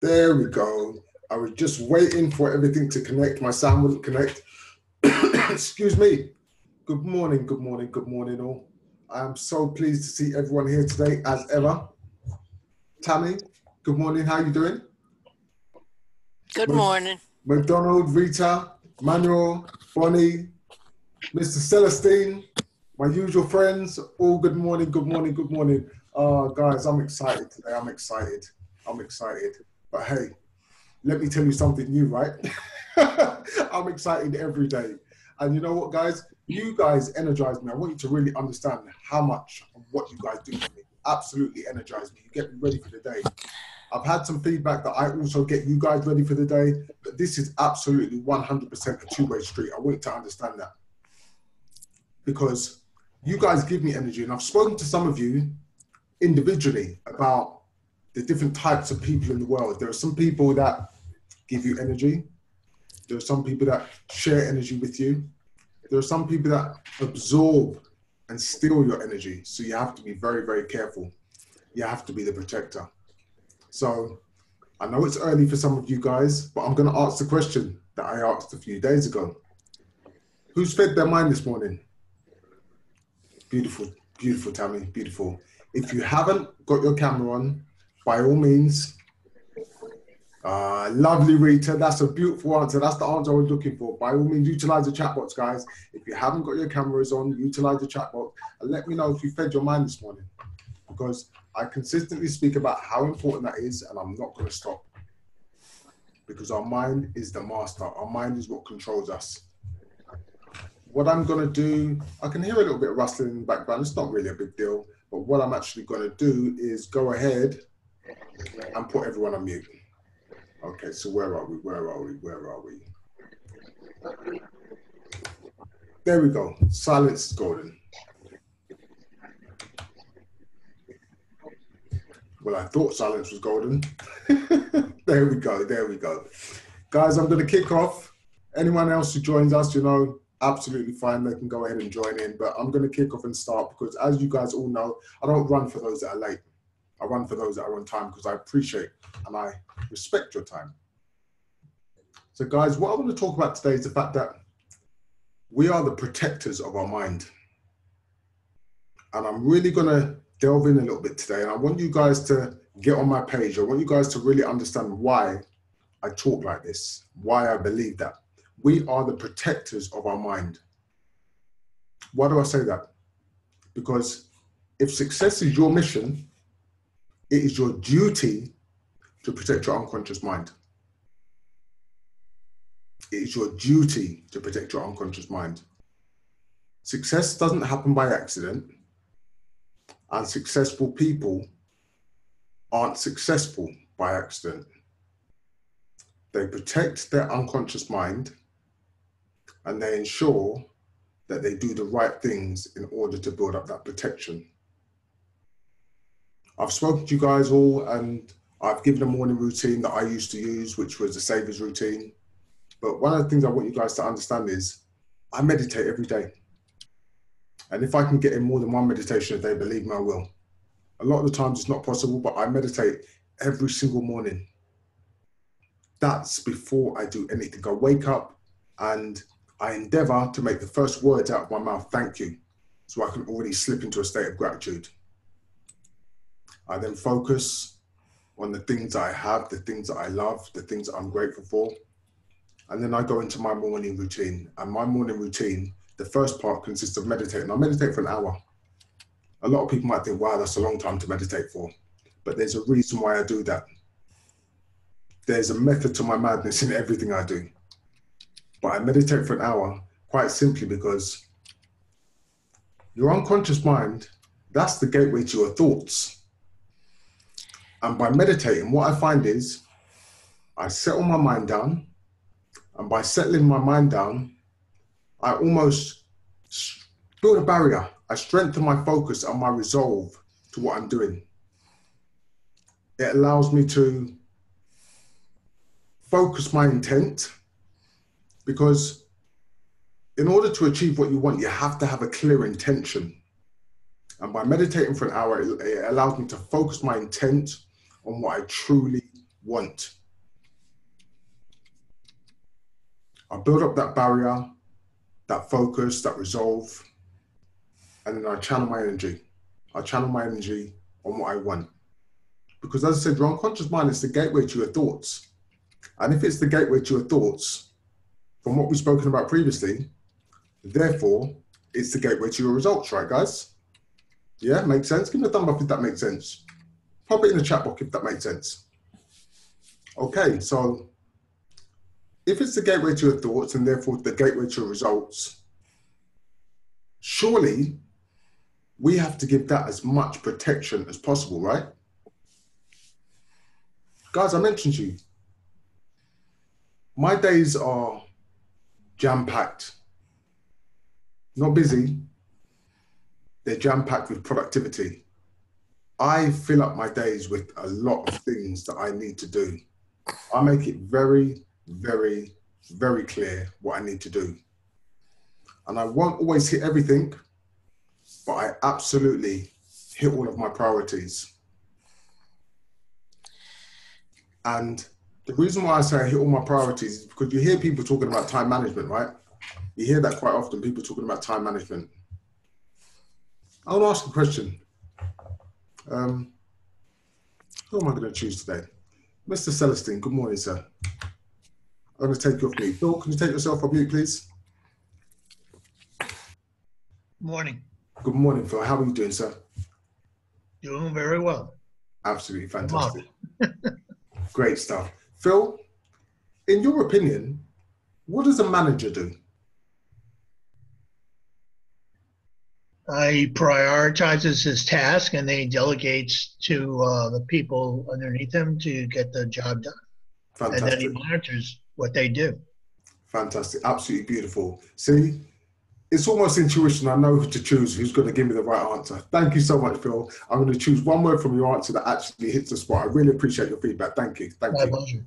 There we go. I was just waiting for everything to connect. My sound wouldn't connect. Excuse me. Good morning, good morning, good morning all. I am so pleased to see everyone here today as ever. Tammy, good morning. How are you doing? Good morning. McDonald, Rita, Manuel, Bonnie, Mr. Celestine, my usual friends, all good morning, good morning, good morning. Guys, I'm excited today. I'm excited. But hey, let me tell you something new, right? I'm excited every day. And you know what, guys? You guys energize me. I want you to really understand how much of what you guys do for me absolutely energize me. You get me ready for the day. I've had some feedback that I also get you guys ready for the day, but this is absolutely 100% a two-way street. I want you to understand that. Because you guys give me energy, and I've spoken to some of you individually about the different types of people in the world. There are some people that give you energy. There are some people that share energy with you. There are some people that absorb and steal your energy. So you have to be very, very careful. You have to be the protector. So I know it's early for some of you guys, but I'm going to ask the question that I asked a few days ago. Who's fed their mind this morning? Beautiful, beautiful, Tammy, beautiful. If you haven't got your camera on, by all means, lovely Rita, that's a beautiful answer. That's the answer I was looking for. By all means, utilize the chat box, guys. If you haven't got your cameras on, utilize the chat box and let me know if you fed your mind this morning, because I consistently speak about how important that is, and I'm not going to stop, because our mind is the master. Our mind is what controls us. What I'm going to do, I can hear a little bit of rustling in the background. It's not really a big deal, but what I'm actually going to do is go ahead and put everyone on mute. Okay, so where are we? There we go. Silence is golden. Well, I thought silence was golden. There we go. Guys, I'm going to kick off. Anyone else who joins us, absolutely fine. They can go ahead and join in, but I'm going to kick off and start because, as you guys all know, I don't run for those that are late. I run for those that are on time because I appreciate and I respect your time. So guys, what I want to talk about today is the fact that we are the protectors of our mind. And I'm really going to delve in a little bit today. And I want you guys to get on my page. I want you guys to really understand why I talk like this, why I believe that. We are the protectors of our mind. Why do I say that? Because if success is your mission, it is your duty to protect your unconscious mind. It is your duty to protect your unconscious mind. Success doesn't happen by accident, and successful people aren't successful by accident. They protect their unconscious mind, and they ensure that they do the right things in order to build up that protection. I've spoken to you guys all, and I've given a morning routine that I used to use, which was the Savers routine. But one of the things I want you guys to understand is I meditate every day. And if I can get in more than one meditation a day, believe me, I will. A lot of the times it's not possible, but I meditate every single morning. That's before I do anything. I wake up and I endeavor to make the first words out of my mouth, thank you, so I can already slip into a state of gratitude. I then focus on the things I have, the things that I love, the things that I'm grateful for. And then I go into my morning routine. And my morning routine, the first part consists of meditating. I meditate for an hour. A lot of people might think, wow, that's a long time to meditate for. But there's a reason why I do that. There's a method to my madness in everything I do. But I meditate for an hour quite simply because your unconscious mind, that's the gateway to your thoughts. And by meditating, what I find is I settle my mind down. And by settling my mind down, I almost build a barrier. I strengthen my focus and my resolve to what I'm doing. It allows me to focus my intent, because in order to achieve what you want, you have to have a clear intention. And by meditating for an hour, it allows me to focus my intent on what I truly want. I build up that barrier, that focus, that resolve, and then I channel my energy. I channel my energy on what I want. Because as I said, your unconscious mind is the gateway to your thoughts. And if it's the gateway to your thoughts, from what we've spoken about previously, therefore, it's the gateway to your results, right, guys? Yeah, makes sense? Give me a thumb up if that makes sense. Pop it in the chat box if that makes sense. Okay, so if it's the gateway to your thoughts and therefore the gateway to your results, surely we have to give that as much protection as possible, right? Guys, I mentioned to you, my days are jam-packed. Not busy, they're jam-packed with productivity. I fill up my days with a lot of things that I need to do. I make it very, very, very clear what I need to do. And I won't always hit everything, but I absolutely hit all of my priorities. And the reason why I say I hit all my priorities is because you hear people talking about time management, right? You hear that quite often, people talking about time management. I want to ask a question. Who am I going to choose today? Mr. Celestine, good morning, sir. I'm going to take you off mute. Phil, can you take yourself off mute, please? Morning. Good morning, Phil. How are you doing, sir? Doing very well. Absolutely fantastic. Great stuff. Phil, in your opinion, what does a manager do? He prioritizes his task and then he delegates to the people underneath him to get the job done. Fantastic. And then he monitors what they do. Fantastic. Absolutely beautiful. See, it's almost intuition. I know who to choose, who's going to give me the right answer. Thank you so much, Phil. I'm going to choose one word from your answer that actually hits the spot. I really appreciate your feedback. Thank you. Thank you. My pleasure.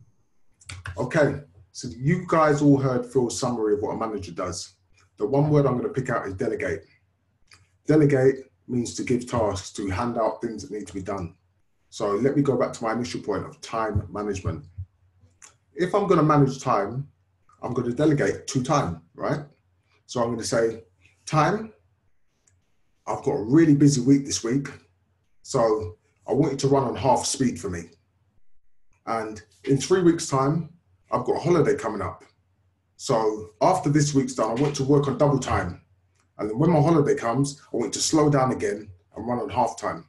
Okay, so you guys all heard Phil's summary of what a manager does. The one word I'm going to pick out is delegate. Delegate means to give tasks, to hand out things that need to be done. So let me go back to my initial point of time management. If I'm going to manage time, I'm going to delegate to time, right? So I'm going to say, time, I've got a really busy week this week. So I want you to run on half speed for me. And in 3 weeks' time, I've got a holiday coming up. So after this week's done, I want to work on double time. And then when my holiday comes, I want to slow down again and run on half time.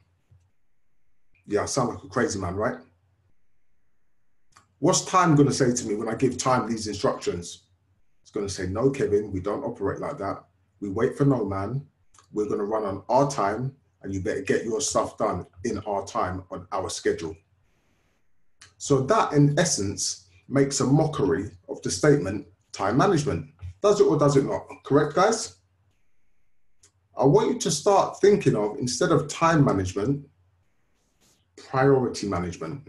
Yeah, I sound like a crazy man, right? What's time going to say to me when I give time these instructions? It's going to say, no, Kevin, we don't operate like that. We wait for no man. We're going to run on our time and you better get your stuff done in our time on our schedule. So that in essence makes a mockery of the statement, time management. Does it or does it not? Correct, guys? I want you to start thinking of, instead of time management, priority management.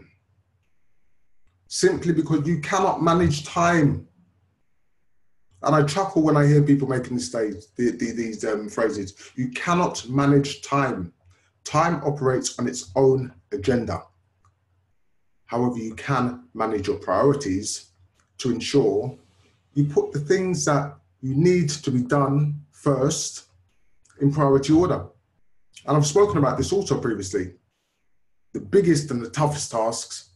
Simply because you cannot manage time. And I chuckle when I hear people making these phrases. You cannot manage time. Time operates on its own agenda. However, you can manage your priorities to ensure you put the things that you need to be done first in priority order. And I've spoken about this also previously. The biggest and the toughest tasks,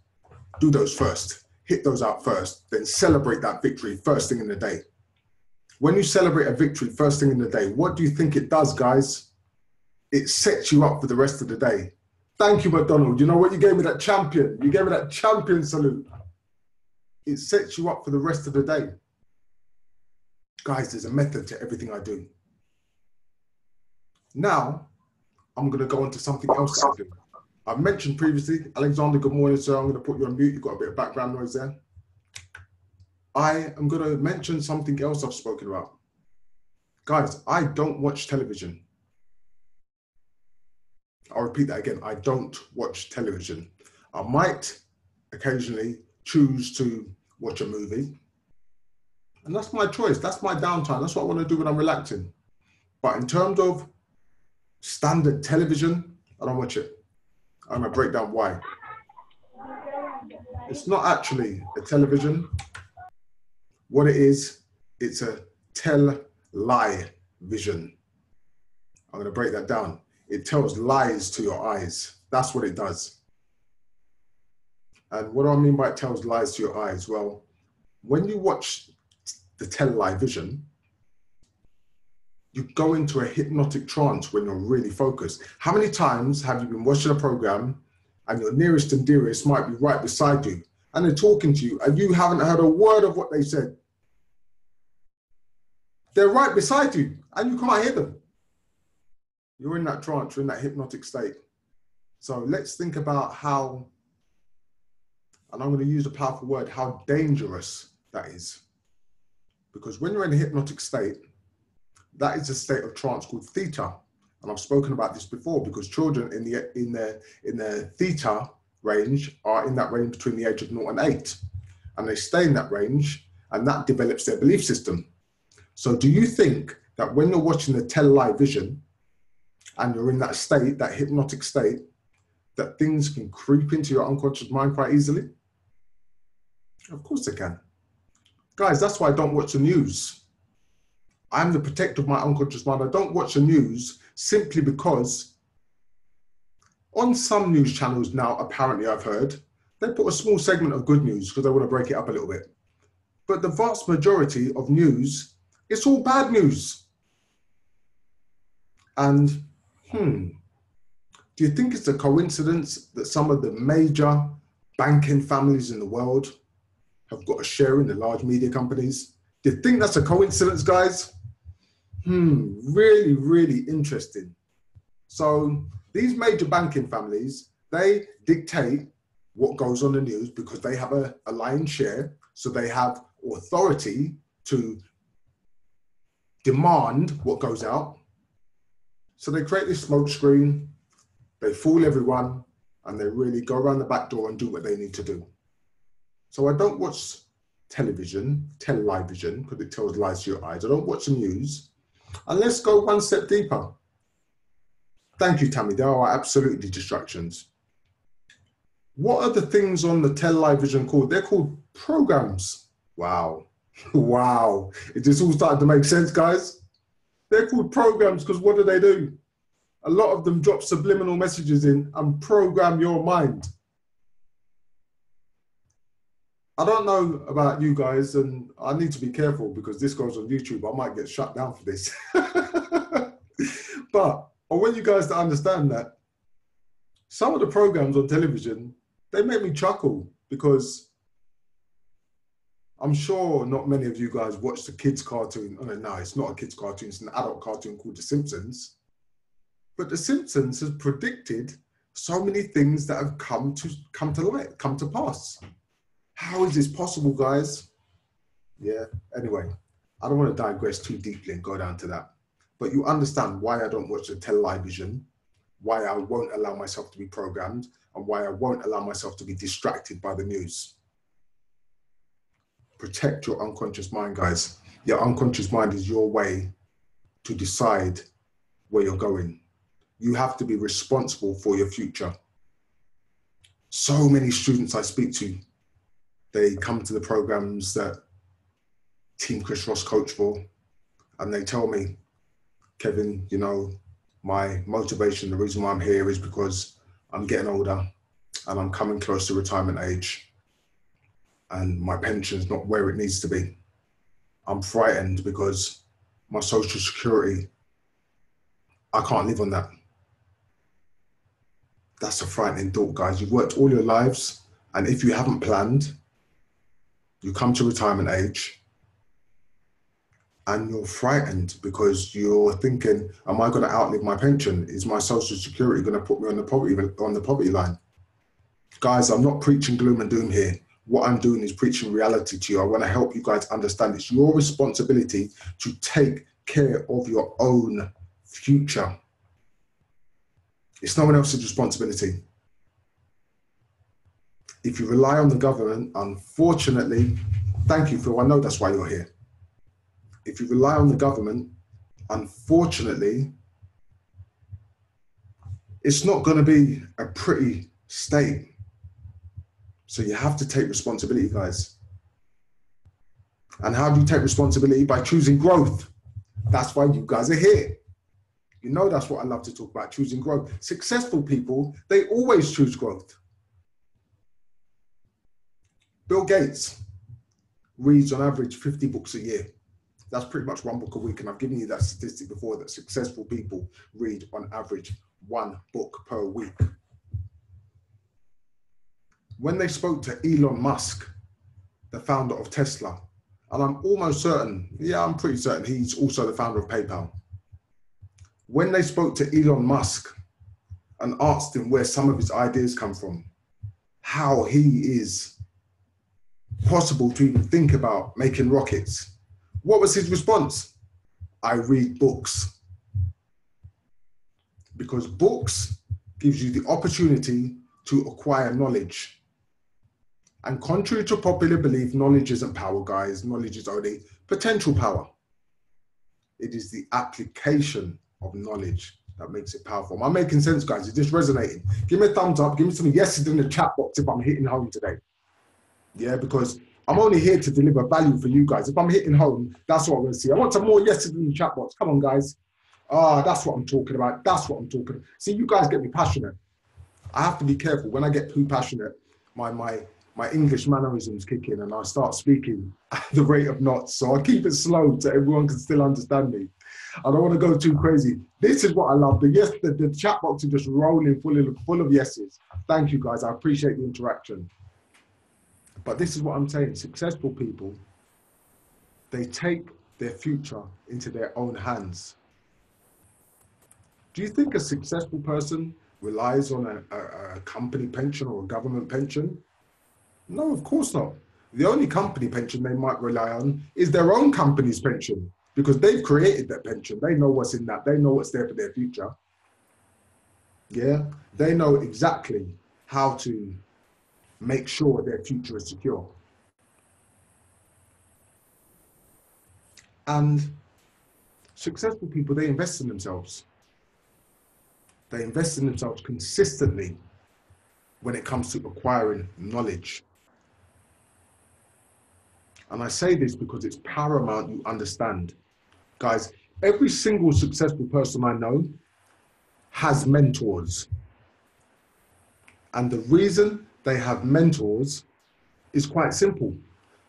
do those first. Hit those out first, then celebrate that victory first thing in the day. When you celebrate a victory first thing in the day, what do you think it does, guys? It sets you up for the rest of the day. Thank you, McDonald. You know what? You gave me that champion. You gave me that champion salute. It sets you up for the rest of the day. Guys, there's a method to everything I do. Now, I'm going to go on to something else that I do. I've mentioned previously, Alexander, good morning, sir. I'm going to put you on mute. You've got a bit of background noise there. I am going to mention something else I've spoken about. Guys, I don't watch television. I'll repeat that again. I don't watch television. I might occasionally choose to watch a movie. And that's my choice. That's my downtime. That's what I want to do when I'm relaxing. But in terms of standard television, I don't watch it. I'm going to break down why. It's not actually a television. What it is, it's a tell-lie vision. I'm going to break that down. It tells lies to your eyes. That's what it does. And what do I mean by it tells lies to your eyes? Well, when you watch the tell-lie vision, you go into a hypnotic trance when you're really focused. How many times have you been watching a program and your nearest and dearest might be right beside you and they're talking to you and you haven't heard a word of what they said? They're right beside you and you can't hear them. You're in that trance, you're in that hypnotic state. So let's think about how, and I'm going to use a powerful word, how dangerous that is. Because when you're in a hypnotic state, that is a state of trance called theta. And I've spoken about this before because children in their theta range are in that range between the age of 0 and 8. And they stay in that range and that develops their belief system. So do you think that when you're watching the tell-lie vision and you're in that state, that hypnotic state, that things can creep into your unconscious mind quite easily? Of course they can. Guys, that's why I don't watch the news. I'm the protector of my unconscious mind. I don't watch the news simply because on some news channels now, apparently I've heard, they put a small segment of good news because they want to break it up a little bit. But the vast majority of news, it's all bad news. And, do you think it's a coincidence that some of the major banking families in the world have got a share in the large media companies? Do you think that's a coincidence, guys? Really, really interesting. So these major banking families, they dictate what goes on the news because they have a lion's share. So they have authority to demand what goes out. So they create this smoke screen, they fool everyone, and they really go around the back door and do what they need to do. So I don't watch television, tell-lie vision, because it tells lies to your eyes. I don't watch the news. And let's go one step deeper. Thank you, Tammy. There are absolutely distractions. What are the things on the tell-lie vision called? They're called programs. Wow. Wow. Is this all starting to make sense, guys? They're called programs because what do? A lot of them drop subliminal messages in and program your mind. I don't know about you guys, and I need to be careful because this goes on YouTube. I might get shut down for this. But I want you guys to understand that some of the programs on television, they make me chuckle because I'm sure not many of you guys watch the kids' cartoon. Oh, no, it's not a kids' cartoon. It's an adult cartoon called The Simpsons. But The Simpsons has predicted so many things that have come to light, come to pass. How is this possible, guys? Yeah, anyway, I don't want to digress too deeply and go down to that. But you understand why I don't watch the tell-lie vision, why I won't allow myself to be programmed, and why I won't allow myself to be distracted by the news. Protect your unconscious mind, guys. Your unconscious mind is your way to decide where you're going. You have to be responsible for your future. So many students I speak to, they come to the programs that Team Chris Ross coach for, and they tell me, Kevin, you know, my motivation, the reason why I'm here is because I'm getting older and I'm coming close to retirement age and my pension's not where it needs to be. I'm frightened because my social security, I can't live on that. That's a frightening thought, guys. You've worked all your lives, and if you haven't planned, you come to retirement age and you're frightened because you're thinking, am I going to outlive my pension? Is my social security going to put me on the poverty line? Guys, I'm not preaching gloom and doom here. What I'm doing is preaching reality to you. I want to help you guys understand it's your responsibility to take care of your own future. It's no one else's responsibility. If you rely on the government, unfortunately, thank you, Phil, I know that's why you're here. If you rely on the government, unfortunately, it's not going to be a pretty state. So you have to take responsibility, guys. And how do you take responsibility? By choosing growth. That's why you guys are here. You know that's what I love to talk about, choosing growth. Successful people, they always choose growth. Bill Gates reads on average 50 books a year. That's pretty much one book a week. And I've given you that statistic before, that successful people read on average one book per week. When they spoke to Elon Musk, the founder of Tesla, and I'm almost certain, I'm pretty certain he's also the founder of PayPal. When they spoke to Elon Musk and asked him where some of his ideas come from, how he is possible to even think about making rockets, what was his response? I read books. Because books gives you the opportunity to acquire knowledge. And contrary to popular belief, knowledge isn't power, guys. Knowledge is only potential power. It is the application of knowledge that makes it powerful. Am I making sense, guys? Is this resonating? Give me a thumbs up. Give me some yeses in the chat box if I'm hitting home today. Yeah, because I'm only here to deliver value for you guys. If I'm hitting home, that's what I'm going to see. I want some more yeses in the chat box. Come on, guys. That's what I'm talking about. That's what I'm talking about. See, you guys get me passionate. I have to be careful. When I get too passionate, my English mannerisms kick in and I start speaking at the rate of knots. So I keep it slow so everyone can still understand me. I don't want to go too crazy. This is what I love. The chat box is just rolling full of yeses. Thank you, guys. I appreciate the interaction. But this is what I'm saying. Successful people, they take their future into their own hands. Do you think a successful person relies on a company pension or a government pension? No, of course not. The only company pension they might rely on is their own company's pension, because they've created that pension. They know what's in that. They know what's there for their future. Yeah, they know exactly how to make sure their future is secure. And successful people, they invest in themselves. They invest in themselves consistently when it comes to acquiring knowledge. And I say this because it's paramount you understand. Guys, every single successful person I know has mentors. And the reason they have mentors is quite simple.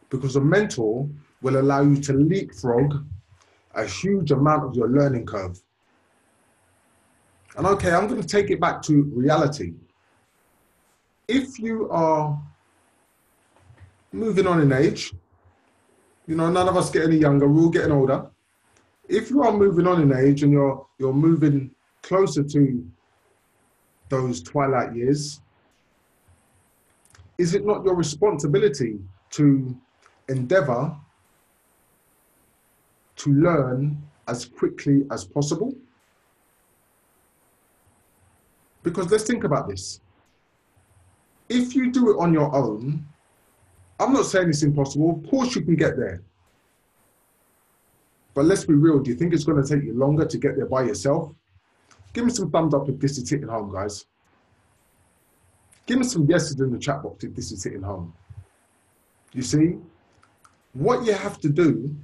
Because a mentor will allow you to leapfrog a huge amount of your learning curve. And okay, I'm going to take it back to reality. If you are moving on in age, you know, none of us get any younger, we're all getting older. If you are moving on in age and you're moving closer to those twilight years, is it not your responsibility to endeavor to learn as quickly as possible? Because let's think about this. If you do it on your own, I'm not saying it's impossible. Of course you can get there. But let's be real. Do you think it's going to take you longer to get there by yourself? Give me some thumbs up if this is hitting home, guys. Give me some yeses in the chat box if this is hitting home. You see, what you have to do,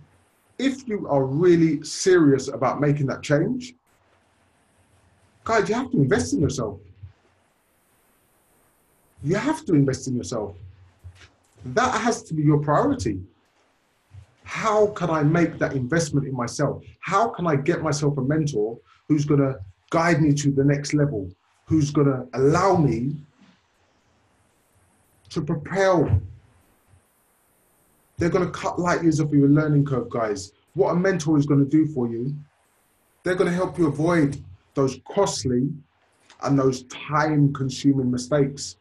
if you are really serious about making that change, guys, you have to invest in yourself. You have to invest in yourself. That has to be your priority. How can I make that investment in myself? How can I get myself a mentor who's going to guide me to the next level, who's going to allow me to propel? They're going to cut light years off your learning curve, guys. What a mentor is going to do for you, they're going to help you avoid those costly and those time-consuming mistakes.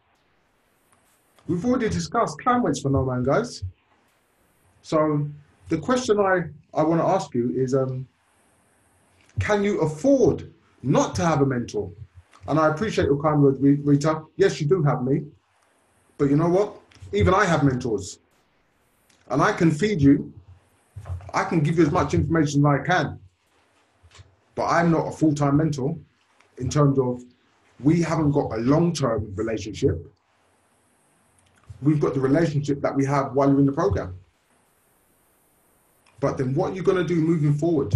We've already discussed time waits for no man, guys. So the question I want to ask you is, can you afford not to have a mentor? And I appreciate your kind words, Rita. Yes, you do have me. But you know what? Even I have mentors. And I can feed you. I can give you as much information as I can. But I'm not a full-time mentor in terms of we haven't got a long-term relationship. we've got the relationship that we have while you're in the program. But then what you're going to do moving forward,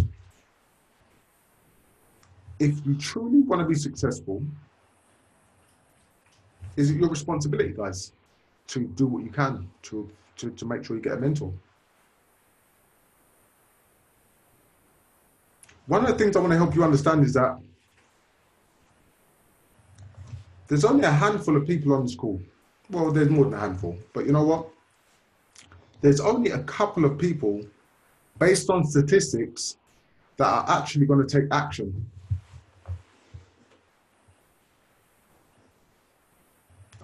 if you truly want to be successful, is it your responsibility, guys, to do what you can to make sure you get a mentor? One of the things I want to help you understand is that there's only a handful of people on this call. Well, there's more than a handful, but you know what? There's only a couple of people, based on statistics, that are actually going to take action.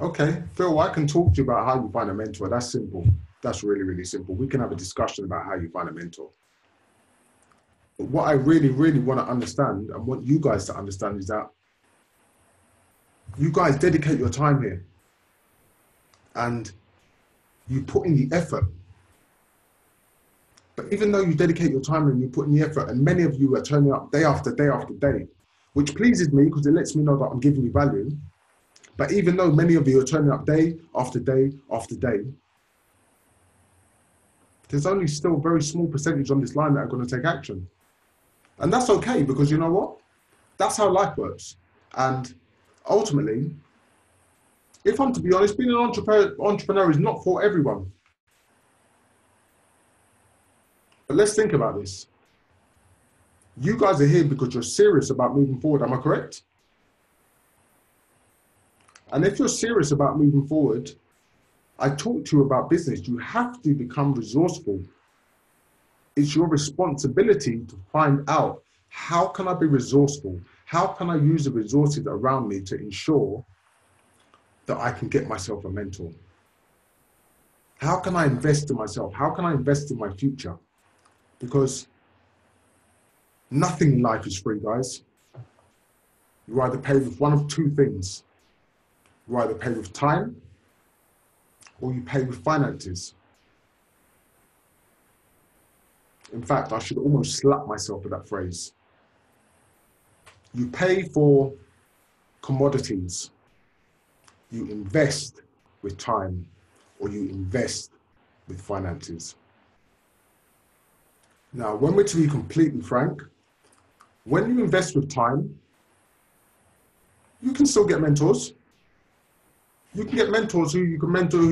Okay, Phil, I can talk to you about how you find a mentor. That's simple. That's really, really simple. We can have a discussion about how you find a mentor. But what I really, really want to understand and want you guys to understand is that you guys dedicate your time here and you put in the effort. But even though you dedicate your time and you put in the effort, and many of you are turning up day after day after day, which pleases me because it lets me know that I'm giving you value. But even though many of you are turning up day after day after day, there's only still a very small percentage on this line that are going to take action. And that's okay, because you know what? That's how life works. And ultimately, if I'm to be honest, being an entrepreneur is not for everyone. But let's think about this. You guys are here because you're serious about moving forward, am I correct? And if you're serious about moving forward, I talked to you about business. You have to become resourceful. It's your responsibility to find out, how can I be resourceful? How can I use the resources around me to ensure that I can get myself a mentor? How can I invest in myself? How can I invest in my future? Because nothing in life is free, guys. You either pay with one of two things. You either pay with time or you pay with finances. In fact, I should almost slap myself with that phrase. You pay for commodities. You invest with time or you invest with finances. Now, when we're to be completely frank, when you invest with time, you can still get mentors. You can get mentors who can mentor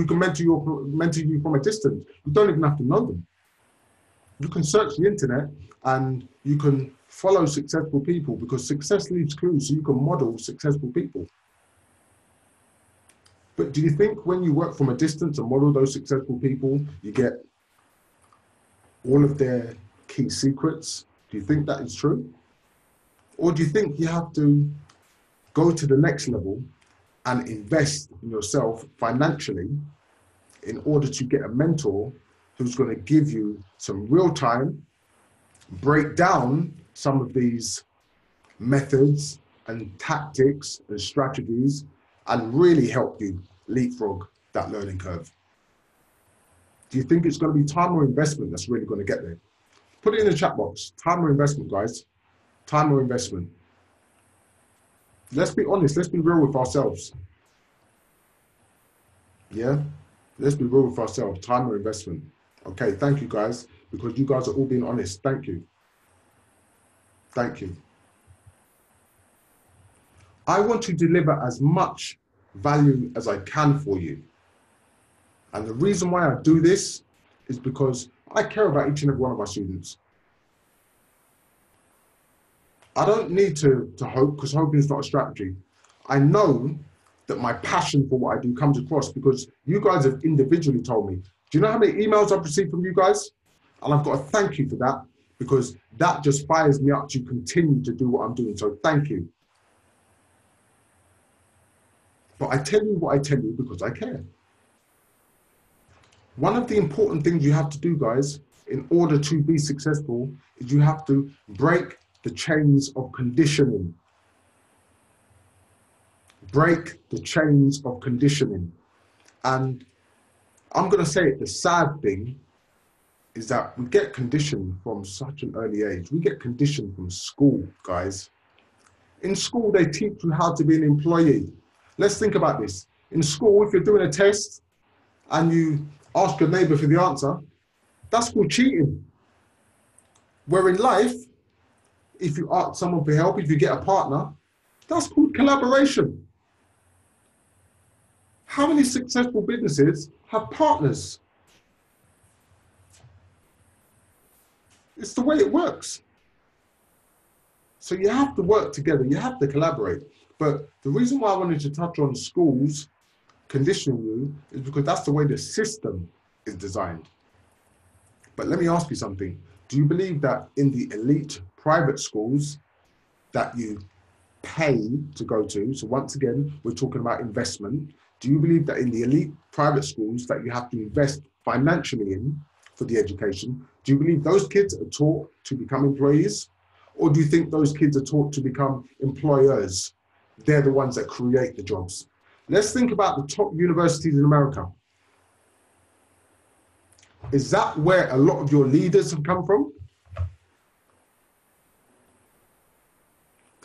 you from a distance. You don't even have to know them. You can search the internet and you can follow successful people, because success leaves clues, so you can model successful people. But do you think when you work from a distance and model those successful people, you get all of their key secrets? Do you think that is true? Or do you think you have to go to the next level and invest in yourself financially in order to get a mentor who's going to give you some real time, break down some of these methods and tactics and strategies and really help you leapfrog that learning curve? Do you think it's going to be time or investment that's really going to get there? Put it in the chat box. Time or investment, guys? Time or investment? Let's be honest. Let's be real with ourselves. Yeah? Let's be real with ourselves. Time or investment? Okay, thank you, guys, because you guys are all being honest. Thank you. Thank you. I want to deliver as much value as I can for you. And the reason why I do this is because I care about each and every one of my students. I don't need to hope, because hoping is not a strategy. I know that my passion for what I do comes across because you guys have individually told me. Do you know how many emails I've received from you guys? And I've got to thank you for that, because that just fires me up to continue to do what I'm doing. So thank you. But I tell you what I tell you because I care. One of the important things you have to do, guys, in order to be successful, is you have to break the chains of conditioning. Break the chains of conditioning. And I'm going to say it, the sad thing is that we get conditioned from such an early age. We get conditioned from school, guys. In school, they teach you how to be an employee. Let's think about this. In school, if you're doing a test and you ask your neighbor for the answer, that's called cheating. Where in life, if you ask someone for help, if you get a partner, that's called collaboration. How many successful businesses have partners? It's the way it works. So you have to work together, you have to collaborate. But the reason why I wanted to touch on schools conditioning you is because that's the way the system is designed. But let me ask you something. Do you believe that in the elite private schools that you pay to go to, so once again, we're talking about investment, do you believe that in the elite private schools that you have to invest financially in for the education, do you believe those kids are taught to become employees? Or do you think those kids are taught to become employers? They're the ones that create the jobs. Let's think about the top universities in America. Is that where a lot of your leaders have come from?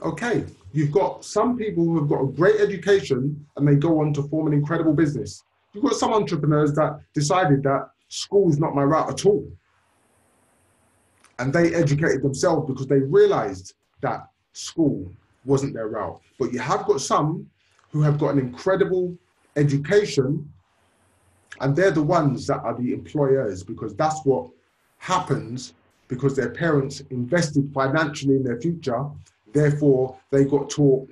Okay, you've got some people who have got a great education and they go on to form an incredible business. You've got some entrepreneurs that decided that school is not my route at all. And they educated themselves because they realized that school wasn't their route. But you have got some who have got an incredible education, and they're the ones that are the employers, because that's what happens because their parents invested financially in their future. Therefore, they got taught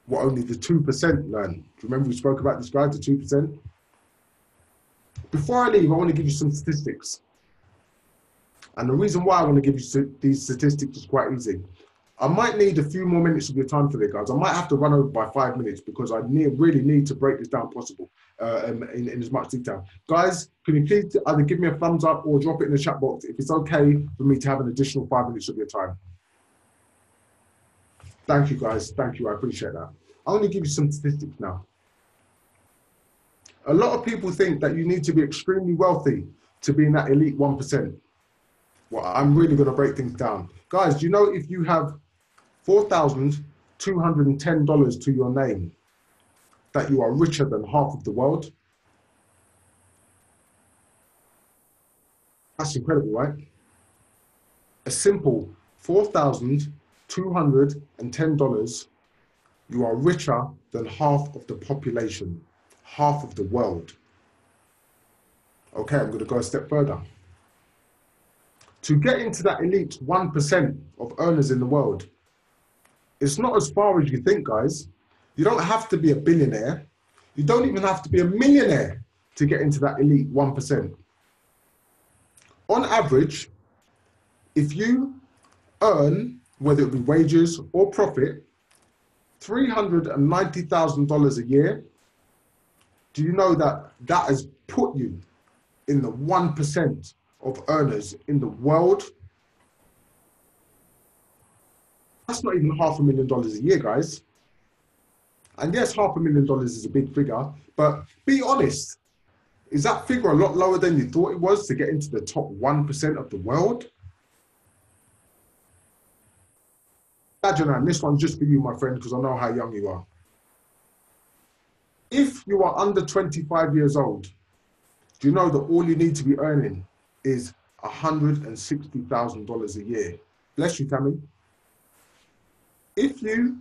what only the 2% learn. Do you remember we spoke about this guy, the 2%? Before I leave, I want to give you some statistics. And the reason why I want to give you these statistics is quite easy. I might need a few more minutes of your time today, guys. I might have to run over by 5 minutes because I really need to break this down possible in as much detail. Guys, can you please either give me a thumbs up or drop it in the chat box if it's okay for me to have an additional 5 minutes of your time. Thank you, guys. Thank you. I appreciate that. I'm going to give you some statistics now. A lot of people think that you need to be extremely wealthy to be in that elite 1%. Well, I'm really going to break things down. Guys, do you know if you have $4,210 to your name, that you are richer than half of the world? That's incredible, right? A simple $4,210, you are richer than half of the population, half of the world. Okay, I'm going to go a step further. To get into that elite 1% of earners in the world, it's not as far as you think, guys. You don't have to be a billionaire. You don't even have to be a millionaire to get into that elite 1%. On average, if you earn, whether it be wages or profit, $390,000 a year, do you know that that has put you in the 1% of earners in the world? That's not even $500,000 a year, guys. And yes, $500,000 is a big figure, but be honest, is that figure a lot lower than you thought it was to get into the top 1% of the world? Imagine, this one's just for you, my friend, because I know how young you are. If you are under 25 years old, do you know that all you need to be earning is $160,000 a year? Bless you, Tammy. If you,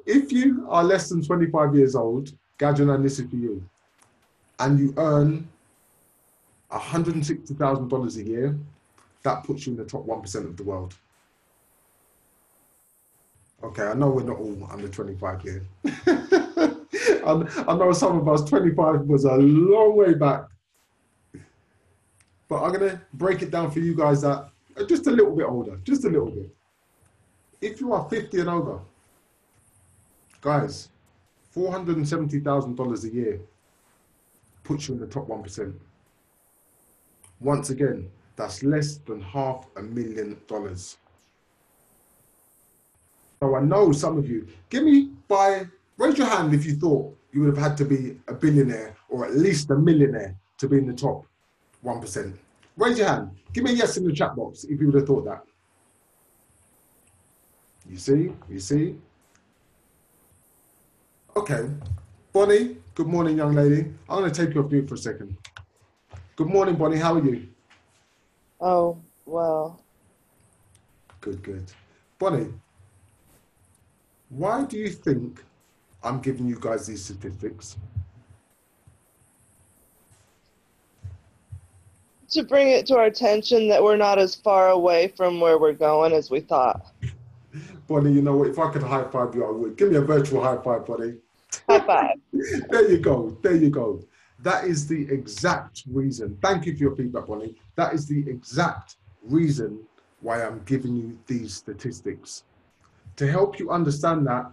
if you are less than 25 years old, Gadget, and this is for you, and you earn $160,000 a year, that puts you in the top 1% of the world. Okay, I know we're not all under 25 here. I know some of us, 25 was a long way back. But I'm going to break it down for you guys that are just a little bit older, just a little bit. If you are 50 and over, guys, $470,000 a year puts you in the top 1%. Once again, that's less than $500,000. So I know some of you, raise your hand if you thought you would have had to be a billionaire or at least a millionaire to be in the top 1%. Raise your hand. Give me a yes in the chat box if you would have thought that. You see? Okay. Bonnie, good morning, young lady. I'm going to take you off mute for a second. Good morning, Bonnie. How are you? Oh, well. Good, good. Bonnie, why do you think I'm giving you guys these statistics? To bring it to our attention that we're not as far away from where we're going as we thought. Bonnie, you know what? If I could high five you, I would. Give me a virtual high five, Bonnie. High five. There you go. There you go. That is the exact reason. Thank you for your feedback, Bonnie. That is the exact reason why I'm giving you these statistics. To help you understand that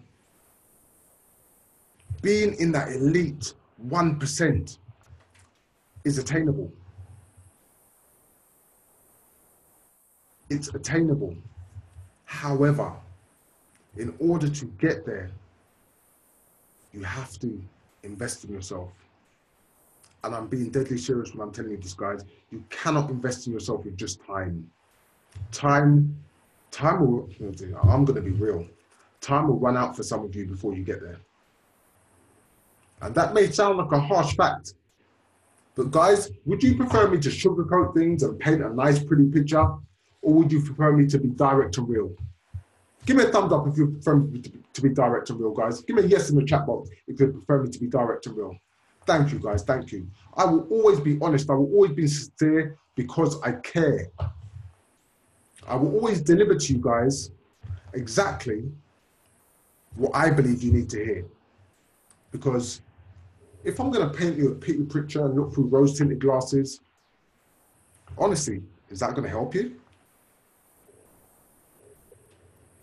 being in that elite 1% is attainable. It's attainable. However, in order to get there, you have to invest in yourself. And I'm being deadly serious when I'm telling you this, guys. You cannot invest in yourself with just time. Time will, I'm going to be real. Time will run out for some of you before you get there. And that may sound like a harsh fact, but guys, would you prefer me to sugarcoat things and paint a nice, pretty picture? Or would you prefer me to be direct and real? Give me a thumbs up if you prefer me to be direct and real, guys. Give me a yes in the chat box if you prefer me to be direct and real. Thank you, guys. Thank you. I will always be honest. I will always be sincere because I care. I will always deliver to you guys exactly what I believe you need to hear. Because if I'm going to paint you a pretty picture and look through rose-tinted glasses, honestly, is that going to help you?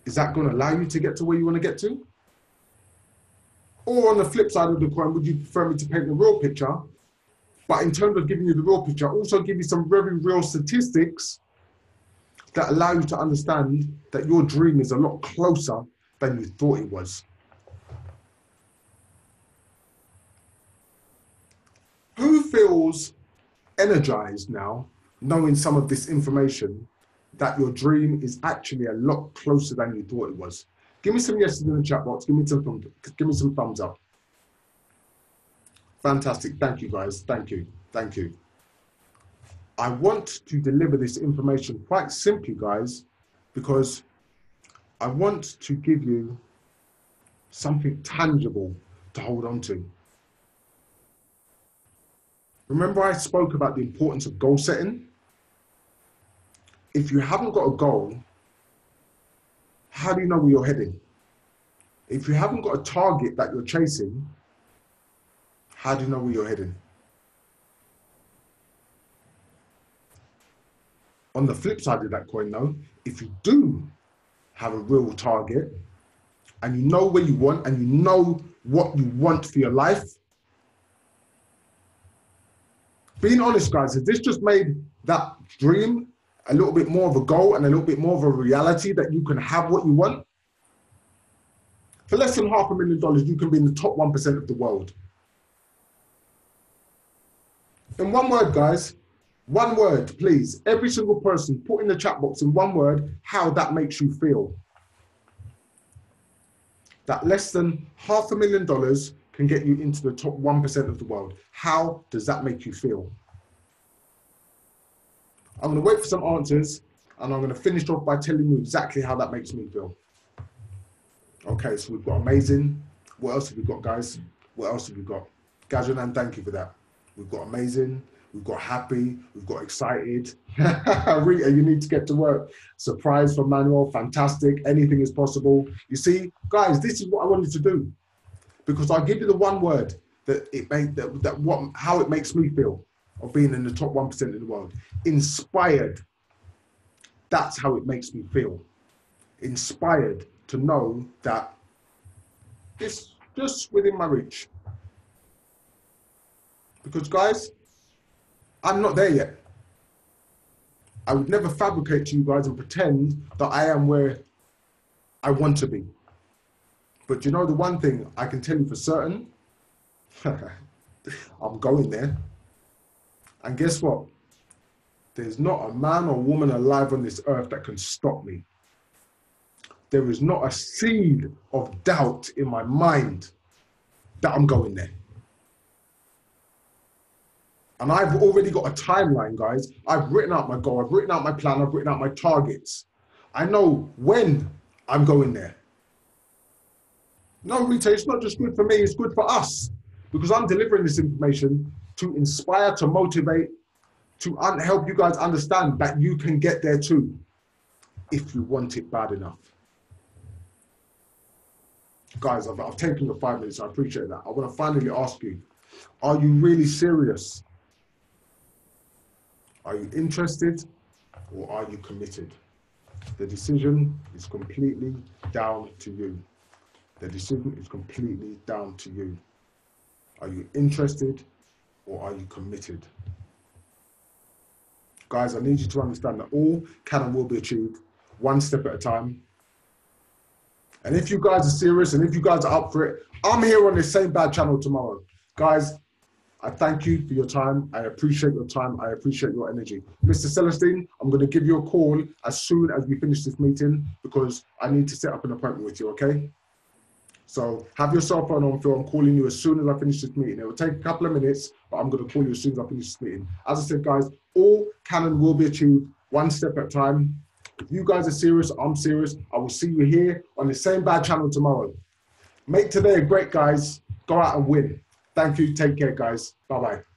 Is that going to allow you to get to where you want to get to? Or on the flip side of the coin, would you prefer me to paint the real picture, but in terms of giving you the real picture, also give you some very real statistics that allow you to understand that your dream is a lot closer than you thought it was. Who feels energized now, knowing some of this information, that your dream is actually a lot closer than you thought it was? Give me some yeses in the chat box. Give me some thumbs up. Fantastic. Thank you, guys. Thank you. Thank you. I want to deliver this information quite simply, guys, because I want to give you something tangible to hold on to. Remember I spoke about the importance of goal setting? If you haven't got a goal, how do you know where you're heading? If you haven't got a target that you're chasing, how do you know where you're heading? On the flip side of that coin though, if you do have a real target and you know where you want and you know what you want for your life, being honest, guys, has this just made that dream a little bit more of a goal and a little bit more of a reality that you can have what you want? For less than $500,000, you can be in the top 1% of the world. In one word, guys, one word, please. Every single person, put in the chat box in one word how that makes you feel. That less than $500,000 can get you into the top 1% of the world. How does that make you feel? I'm going to wait for some answers and I'm going to finish off by telling you exactly how that makes me feel. Okay, so we've got amazing. What else have we got, guys? What else have we got? Gajanan, thank you for that. We've got amazing. We've got happy. We've got excited. Rita, you need to get to work. Surprise for Manuel. Fantastic. Anything is possible. You see, guys, this is what I wanted to do, because I'll give you the one word that it made how it makes me feel of being in the top 1% of the world. Inspired. That's how it makes me feel. Inspired to know that it's just within my reach. Because, guys, I'm not there yet. I would never fabricate to you guys and pretend that I am where I want to be. But you know the one thing I can tell you for certain? I'm going there. And guess what? There's not a man or woman alive on this earth that can stop me. There is not a seed of doubt in my mind that I'm going there. And I've already got a timeline, guys. I've written out my goal, I've written out my plan, I've written out my targets. I know when I'm going there. No, Rita, it's not just good for me, it's good for us. Because I'm delivering this information to inspire, to motivate, to help you guys understand that you can get there too, if you want it bad enough. Guys, I've taken your 5 minutes, I appreciate that. I want to finally ask you, are you really serious? Are you interested or are you committed? The decision is completely down to you. The decision is completely down to you. Are you interested or are you committed? Guys, I need you to understand that all can and will be achieved one step at a time. And if you guys are serious and if you guys are up for it, I'm here on this same bad channel tomorrow. Guys, I thank you for your time. I appreciate your time. I appreciate your energy. Mr. Celestine, I'm going to give you a call as soon as we finish this meeting because I need to set up an appointment with you, okay? So have your cell phone on, Phil. I'm calling you as soon as I finish this meeting. It will take a couple of minutes, but I'm going to call you as soon as I finish this meeting. As I said, guys, all can and will be achieved one step at a time. If you guys are serious, I'm serious. I will see you here on the same bad channel tomorrow. Make today great, guys. Go out and win. Thank you. Take care, guys. Bye-bye.